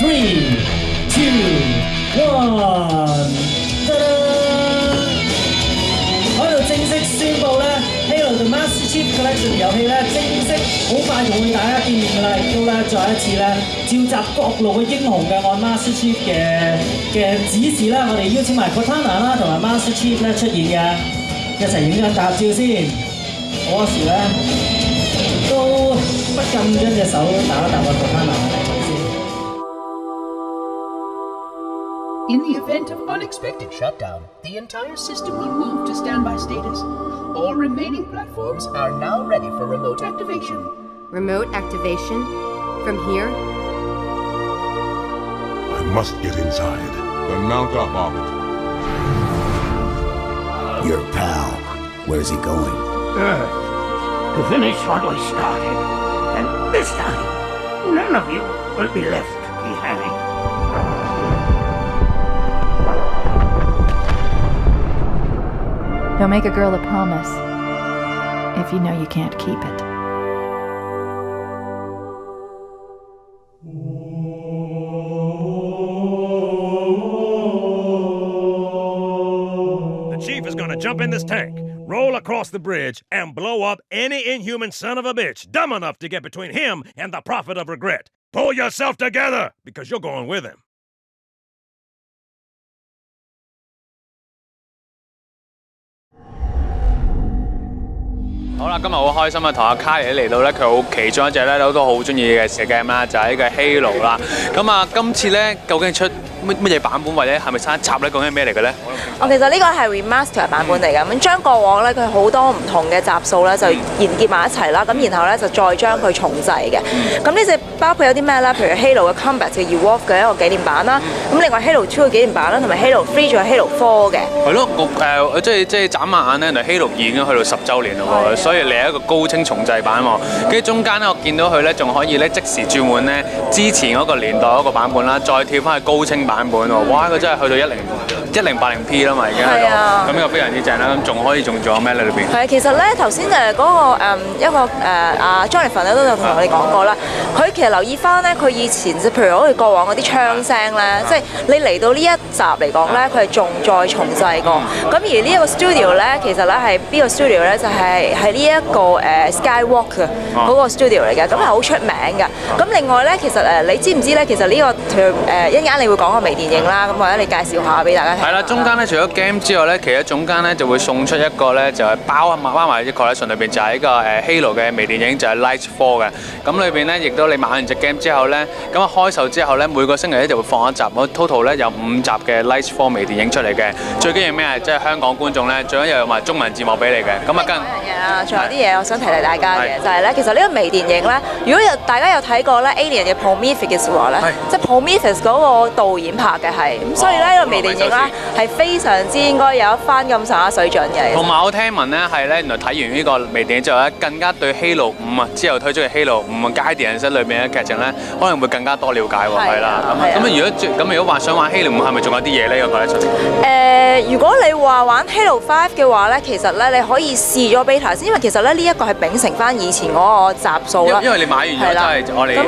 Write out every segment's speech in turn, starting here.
3, 2, 1，喺度正式宣布咧 ，Halo The Master Chief Collection 遊戲咧正式好快同大家見面㗎啦，亦都咧再一次咧召集各路嘅英雄嘅按 Master Chief 嘅指示啦，我哋邀請埋 Cortana 啦同埋 Master Chief 咧出現嘅，一齊影張大合照先。我嗰時咧都不禁將隻手打一打個 Cortana。 In the event of unexpected shutdown, the entire system will move to standby status. All remaining platforms are now ready for remote activation. Remote activation? From here? I must get inside. Then mount up, Orbit. Your pal. Where's he going? Earth. To finish what we started. And this time, none of you will be left behind. Don't make a girl a promise if you know you can't keep it. The Chief is gonna jump in this tank, roll across the bridge, and blow up any inhuman son of a bitch dumb enough to get between him and the Prophet of Regret. Pull yourself together, because you're going with him. 好啦，今日好開心啊！同阿卡尼嚟到咧，佢好其中一隻咧，都好中意嘅射 game 啦，就係呢個 Halo 啦。咁啊，今次咧究竟出乜嘢版本，或者係咪新一集咧？究竟係咩嚟嘅咧？其實呢個係 remaster 版本嚟嘅，咁將過往咧佢好多唔同嘅集數咧就連結埋一齊啦，咁然後咧就再將佢重製嘅。咁呢隻包括有啲咩咧？譬如 Halo 嘅 Combat 嘅 Evolve 嘅一個紀念版啦，咁另外 Halo 2嘅紀念版啦，同埋 Halo 3仲有 Halo 4嘅。係咯，即係眨下眼咧，原來 Halo 2已經去到10週年嘞喎，所以你係一個高清重製版喎。跟住中間咧，我見到佢咧仲可以咧即時轉換咧之前嗰個年代嗰個版本啦，再跳翻去高清版本喎。哇！佢真係去到1080p 啦嘛，已經係咁呢個非常之正啦。咁仲有咩咧裏邊？係其實咧頭先嗰個一個阿 Jonathan 咧都有同我哋講過啦。佢其實留意翻咧，佢以前譬如好似過往嗰啲槍聲咧，即係你嚟到呢一集嚟講咧，佢係仲再重製過。咁而呢一個 studio 咧，其實咧係邊個 studio 咧？就係呢一個Skywalk 嘅嗰個 studio 嚟嘅，咁係好出名嘅。咁另外咧，其實你知唔知咧？其實呢個一陣間你會講個微電影啦，咁或者你介紹下俾大家聽。係啦，中間咧除咗 game 之外咧，其實中間咧就會送出一個咧就係包埋啲 collection 裏邊就係一個Halo 嘅微電影，就係 Light 4嘅。咁裏邊咧亦都你買完隻 game 之後咧，咁啊開售之後咧，每個星期咧就會放一集，我 total 咧有5集嘅 Light 4微電影出嚟嘅。最緊要咩啊？即係香港觀眾咧，最緊要有埋中文字幕俾你嘅。咁啊跟。仲有啲嘢我想提大家嘅，就係咧，其實呢個微電影咧，如果大家有睇過咧 Alien 嘅 Prometheus 嘅話咧，即係 Prometheus 嗰個導演拍嘅係，咁所以咧呢個微電影咧係非常之應該有一番咁上下水準嘅。同埋我聽聞咧係咧，原來睇完呢個微電影之後咧，更加對 Halo 5啊之後推出嘅 Halo 5階段人生裏面嘅劇情咧，可能會更加多了解喎，係啦。如果話想玩 Halo 5係咪仲有啲嘢咧？呢個覺得如果你話玩 Halo 5嘅話咧，其實咧你可以試咗 beta 先，因為其實咧呢一個係秉承翻以前嗰個集數啦。因為你買完咗真係我哋呢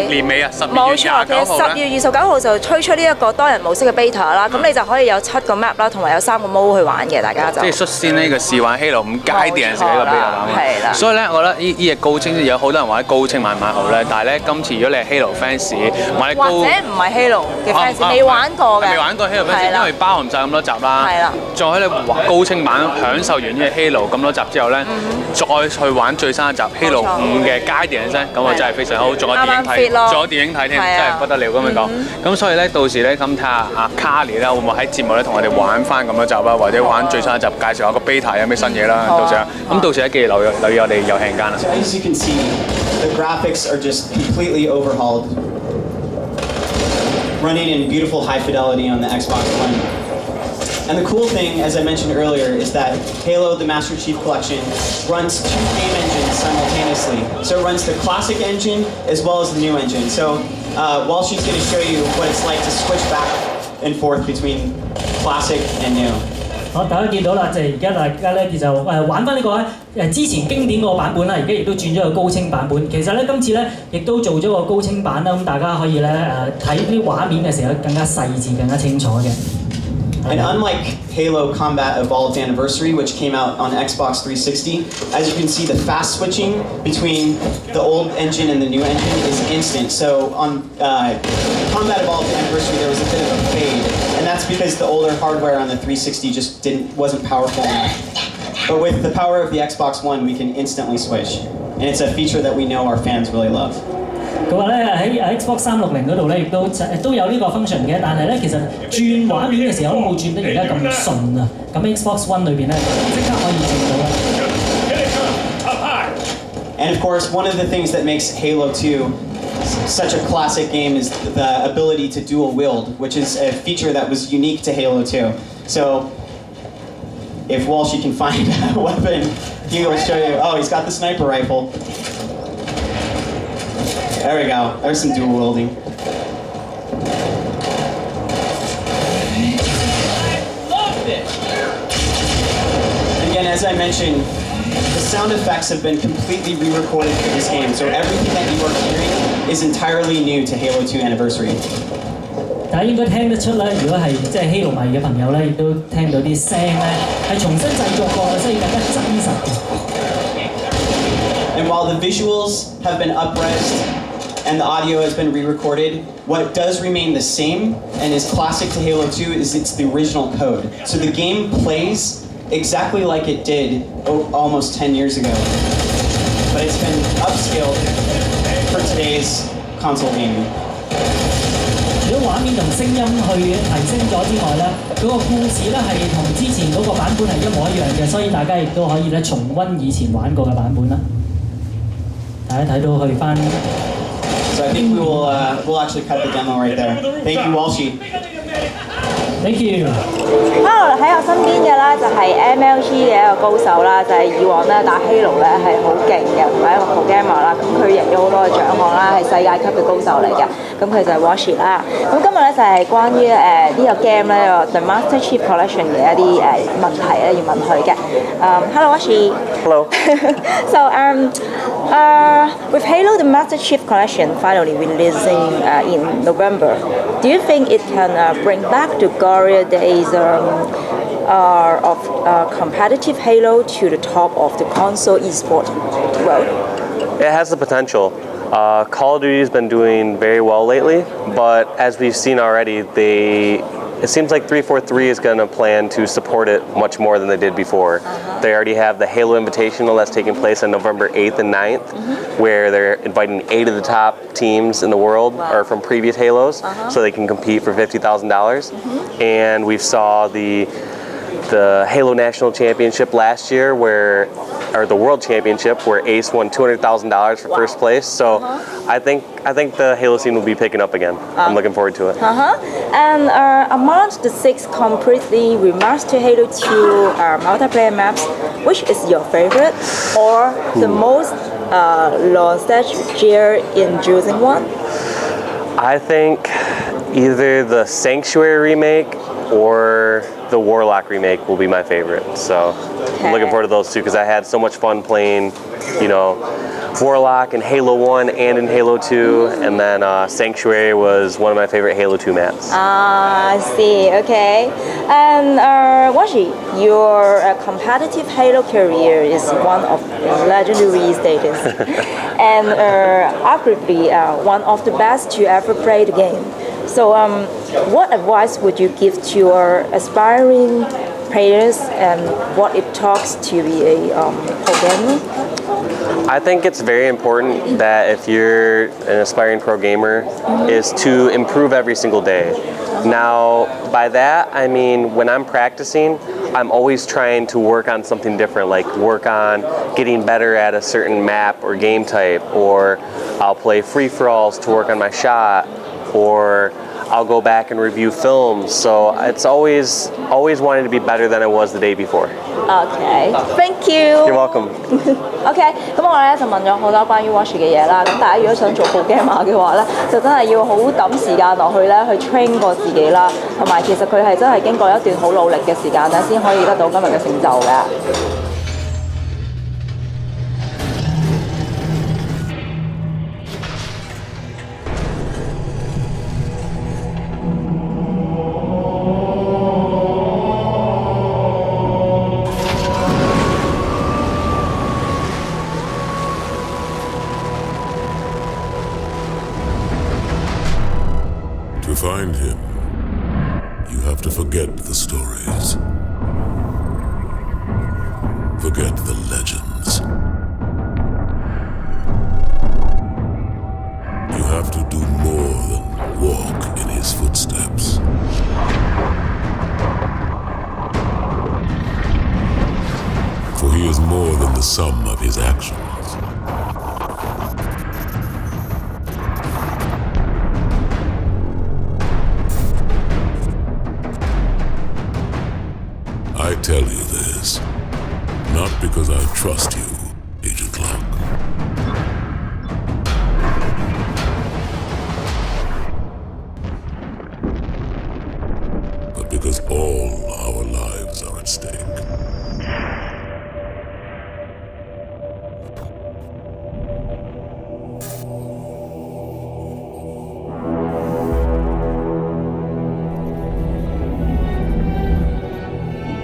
個年尾啊，10月29號冇錯，其實10月29號就推出呢一個多人模式嘅 beta 啦，咁你就可以有7個 map 啦，同埋有3個 mode 去玩嘅，大家就。即係率先呢個試玩 Halo 5階段人生呢個 beta 啦。係啦。所以咧，我覺得呢隻高清有好多人話高清買唔買好咧，但係咧今次如果你係 Halo fans 買高，或者唔係 Halo 嘅 fans 未玩過嘅，未玩過 Halo fans，因為包含晒咁多集啦。係啦。再喺你高清版享受完呢個 Halo 咁多集之後咧，再去玩最新一集 Halo 5嘅階段人生，咁啊真係非常好，仲有電影睇，添，真係不得了咁樣講。咁所以咧，到時咧咁睇下阿卡尼咧會唔會喺節目咧同我哋玩翻咁多集啦，或者玩最新一集，介紹下個 beta 有咩新嘢啦。到時咧記住留意我哋遊戲人間啦。As you can see, the graphics are just completely overhauled, running in beautiful high fidelity on the Xbox One. And the cool thing, as I mentioned earlier, is that Halo the Master Chief Collection runs 2 game engines simultaneously. So it runs the classic engine as well as the new engine. So Walshy's going to show you what it's like to switch back and forth between classic and new. 好，大家見到啦，就係而家大家咧就玩翻呢個之前經典個版本啦，而家亦都轉咗個高清版本。其實咧今次咧亦都做咗個高清版啦，咁大家可以咧睇啲畫面嘅時候更加細緻、更加清楚嘅。And unlike Halo Combat Evolved Anniversary, which came out on Xbox 360, as you can see, the fast switching between the old engine and the new engine is instant. So on Combat Evolved Anniversary, there was a bit of a fade, and that's because the older hardware on the 360 just wasn't powerful enough. But with the power of the Xbox One, we can instantly switch, and it's a feature that we know our fans really love. 佢話咧喺 Xbox 360嗰度咧，亦都有呢個 function 嘅，但係咧其實轉畫面嘅時候都冇轉得而家咁順啊。咁 Xbox One 裏邊咧即刻可以轉到啦。And of course, one of the things that makes Halo 2 such a classic game is the ability to dual wield, which is a feature that was unique to Halo 2. So if Walshy can find a weapon, he will show you. Oh, he's got the sniper rifle. There we go. There's some dual wielding. Again, as I mentioned, the sound effects have been completely re-recorded for this game, so everything that you are hearing is entirely new to Halo 2 Anniversary. 大家應該聽得出咧，如果係即係 Halo 迷嘅朋友咧，亦都聽到啲聲咧係重新製作過嘅，所以更加真實嘅。And while the visuals have been up-resed and the audio has been re-recorded, what does remain the same and is classic to Halo 2 is it's the original code. So the game plays exactly like it did almost 10 years ago, but it's been upscaled for today's console gaming. 除咗畫面同聲音去提升咗之外咧，嗰個故事咧係同之前嗰個版本係一模一樣嘅，所以大家亦都可以咧重溫以前玩過嘅版本啦。大家睇到去翻。So I think we'll actually cut the demo right there. Thank you, Walshy. Thank you. Hello， 喺我身邊嘅咧就係 MLG 嘅一個高手啦，就係以往咧打 Halo 咧係好勁嘅，唔係一個 pro gamer 啦。咁佢贏咗好多嘅獎項啦，係世界級嘅高手嚟嘅。咁佢就係 Walshy 啦。咁今日咧就係關於呢個 game 咧 The Master Chief Collection 嘅一啲問題咧要問佢嘅。Hello Walshy. Hello. So with Halo The Master Chief Collection finally releasing in November, do you think it can bring back the glorious days of competitive Halo to the top of the console esports world? It has the potential. Call of Duty has been doing very well lately, but as we've seen already, it seems like 343 is going to plan to support it much more than they did before. They already have the Halo Invitational that's taking place on November 8th and 9th, where they're inviting 8 of the top teams in the world or from previous Halos, so they can compete for $50,000. And we saw the Halo National Championship last year, or the World Championship, where Ace won $200,000 for first place. So I think the Halo scene will be picking up again. I'm looking forward to it. And amongst the 6 completely remastered Halo 2 multiplayer maps, which is your favorite or the most nostalgic in choosing one? I think either the Sanctuary remake or the Warlock remake will be my favorite. So I'm looking forward to those two because I had so much fun playing, Warlock in Halo 1 and in Halo 2, and then Sanctuary was one of my favorite Halo 2 maps. I see, okay. And Walshy, your competitive Halo career is one of legendary status and arguably one of the best to ever play the game. So what advice would you give to your aspiring players and what it talks to be a pro gamer? I think it's very important that if you're an aspiring pro gamer is to improve every single day. Now, by that, I mean when I'm practicing, I'm always trying to work on something different, like work on getting better at a certain map or game type, or I'll play free-for-alls to work on my shot, or I'll go back and review films. So it's always wanting to be better than it was the day before. Okay, thank you. You're welcome. OK， 咁我咧就問咗好多關於 Walshy 嘅嘢啦。咁大家如果想做好 gamer 嘅話咧，就真係要好抌時間落去咧，去 train 過自己啦。同埋其實佢係真係經過一段好努力嘅時間咧，先可以得到今日嘅成就嘅。To find him, you have to forget the stories. Forget the legends. You have to do more than walk in his footsteps. For he is more than the sum of his actions. I tell you this, not because I trust you, Agent Locke. But because all our lives are at stake.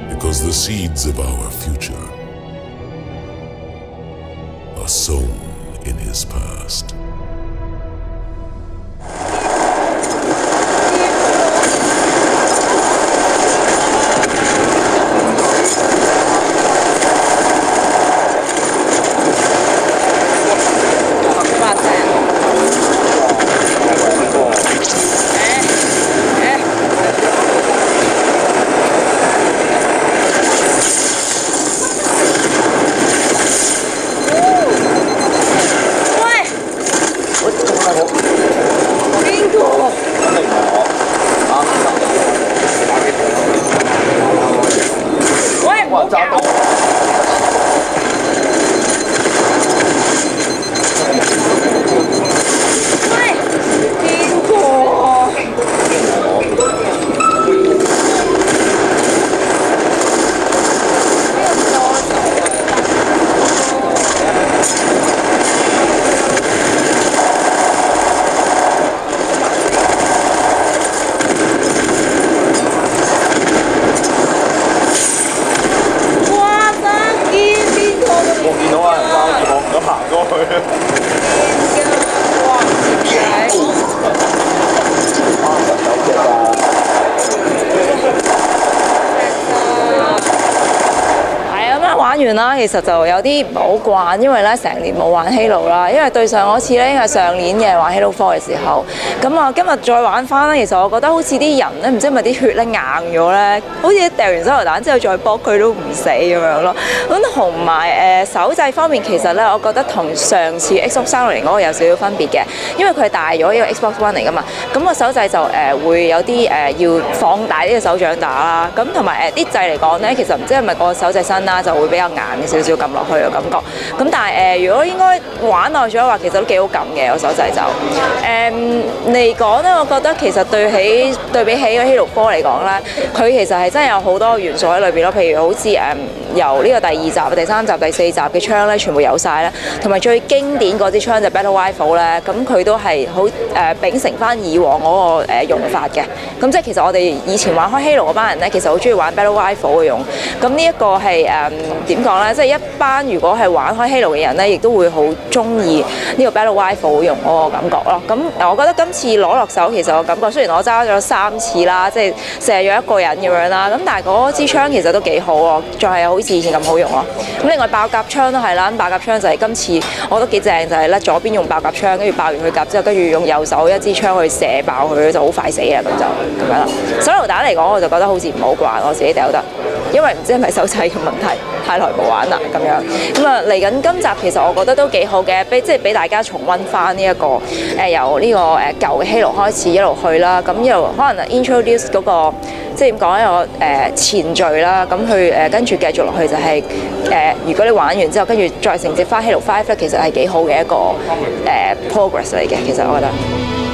Because the seeds of our future are sown in his past.完啦，其實就有啲唔係好慣，因為咧成年冇玩 Halo 啦，因為對上嗰次咧應該係上年嘅玩 Halo 4嘅時候，咁啊今日再玩翻咧，其實我覺得好似啲人咧唔知係咪啲血咧硬咗咧，好似掉完手榴彈之後再搏佢都唔死咁樣咯。咁同埋手掣方面，其實咧我覺得同上次 Xbox 360嗰個有少少分別嘅，因為佢係大咗呢個 Xbox One 嚟噶嘛，咁個手掣就會有啲要放大呢個手掌打啦，咁同埋啲掣嚟講咧，其實唔知係咪個手掣身啦就會比較硬少少撳落去嘅感覺。咁但係如果應該玩耐咗嘅話，其實都幾好撳嘅個手掣就嚟講咧，我覺得其實對比起個 Halo 4嚟講咧，佢其實係真係有好多元素喺裏邊咯，譬如好似由呢個第2集、第3集、第4集嘅槍咧，全部有晒啦，同埋最經典嗰支槍就 Battle Rifle 咧，咁佢都係好秉承翻以往嗰個用法嘅。咁即係其實我哋以前玩開 Halo 嗰班人咧，其實好中意玩 Battle Rifle 嘅用。咁呢一個係點講咧？即係一班如果係玩開 Halo 嘅人咧，亦都會好中意呢個 Battle Rifle 用嗰個感覺咯。咁我覺得今次攞落手其實個感覺，雖然我揸咗3次啦，即係射咗一個人咁樣啦，咁但係嗰支槍其實都幾好喎，仲係好似以前咁好用咯。咁另外爆甲槍都係啦，咁爆甲槍就係今次我覺得幾正，就係咧左邊用爆甲槍，跟住爆完佢甲之後，跟住用右手一支槍去射爆佢，就好快死啊！咁樣啦。手榴彈嚟講，我就覺得好似唔好慣，我自己掉得。因為唔知係咪手掣嘅問題，太耐冇玩啦咁樣。咁啊嚟緊今集其實我覺得都幾好嘅，即係俾大家重溫翻呢一個由呢個舊嘅 Halo 開始一路去啦，咁一路可能 introduce 嗰個即係點講一個前序啦，咁去跟住繼續落去就係如果你玩完之後，跟住再承接翻 Halo 5咧，其實係幾好嘅一個progress 嚟嘅，其實我覺得。